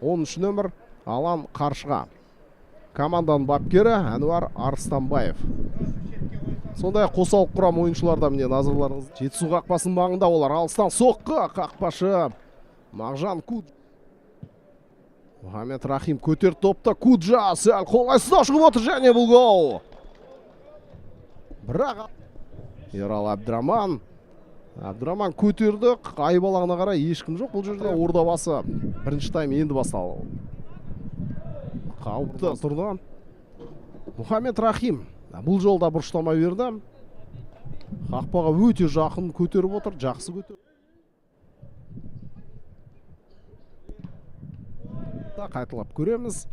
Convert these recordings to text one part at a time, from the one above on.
13 нөмір Алан Қаршыға. Команданың бапкері Әнуар Арыстанбаев. Сондай қосалық құрам ойыншыларда міне назарларыңыз. Жетісу қақпасының маңында олар. Алыстан соққы, қақпашы Мағжан Куд. Мұхаммед Рахим көтер топта. Куджа сәл қолайсыз шығып отыр және бұл гол. Бірақ Ерал Абдраман көтерді. Айбалағына қарай ешкім жоқ. Бұл жерде ордабасы бірінші тайм енді басталды. Қауіпті тұрды. Мұхаммед Рахим бұл жолда бұрыштама берді. Қақпаға өте жақын көтеріп отыр. Жақсы көтер. Қайталап көреміз.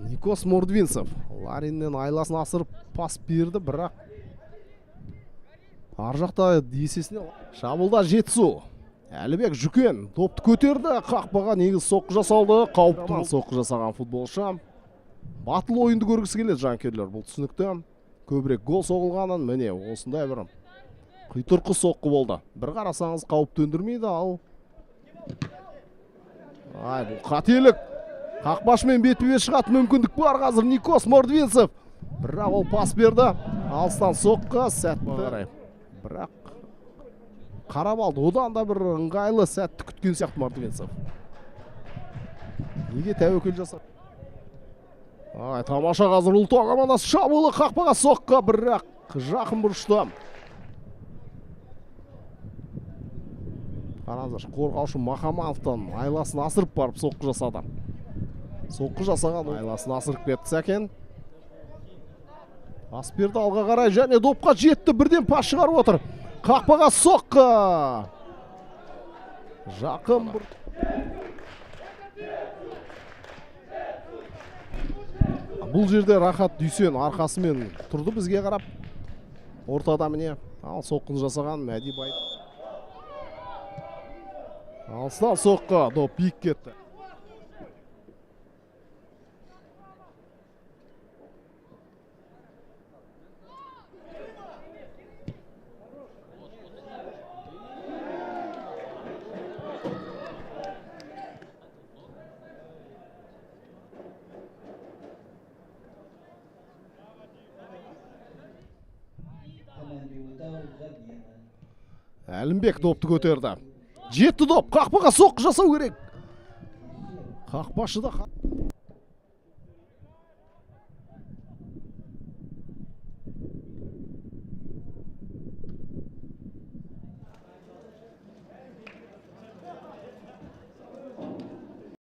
Никос Мордвинцев Лариннен айласын асырып пас берді, бірақ ар жақта есесіне шабылда Жетісу. Әлібек Жүкен топты көтерді. Қақпаға негіз соққы жасалды. Қауіпті соққы жасаған футболшы. Батыл ойынды көргісі келеді жанкерлер. Бұл түсінікті. Көбірек гол соғылғанын міне осындай бір қитұрқы соққы болды. Bir қарасаңыз қауіп төндірмейді, ал бұл қателік. Қақпашымен бетпе шығатын мүмкіндік бар қазір. Никос Мордвинцев. Бірақ ол пас берді. Алыстан соққы сәтті. Бірақ қарап алды. Одан да бір ыңғайлы сәтті күткен сияқты Мордвинцев. Неге тәуекел жасап? Тамаша қазір ұлты командасы шабуылы қақпаға соққы, бірақ жақын бұрышты. Қараңыздар, қорғаушы Махамановтан айласын асырып барып соққы жасады. Соққы жасаған айласын асырып кетті Сәкен. Пас берді алға қарай және допқа жетті. Бірден пас шығарып отыр. Қақпаға соққы. Жақын бір. Бұл жерде Рахат Дүйсен арқасымен тұрды бізге қарап. Ортада міне. Ал соққын жасаған Мәди Бай. Алыстан соққы. Доп биік кетті. Әлімбек допты көтерді. Жетті доп. Қақпаға соққы жасау керек. Қақпашы да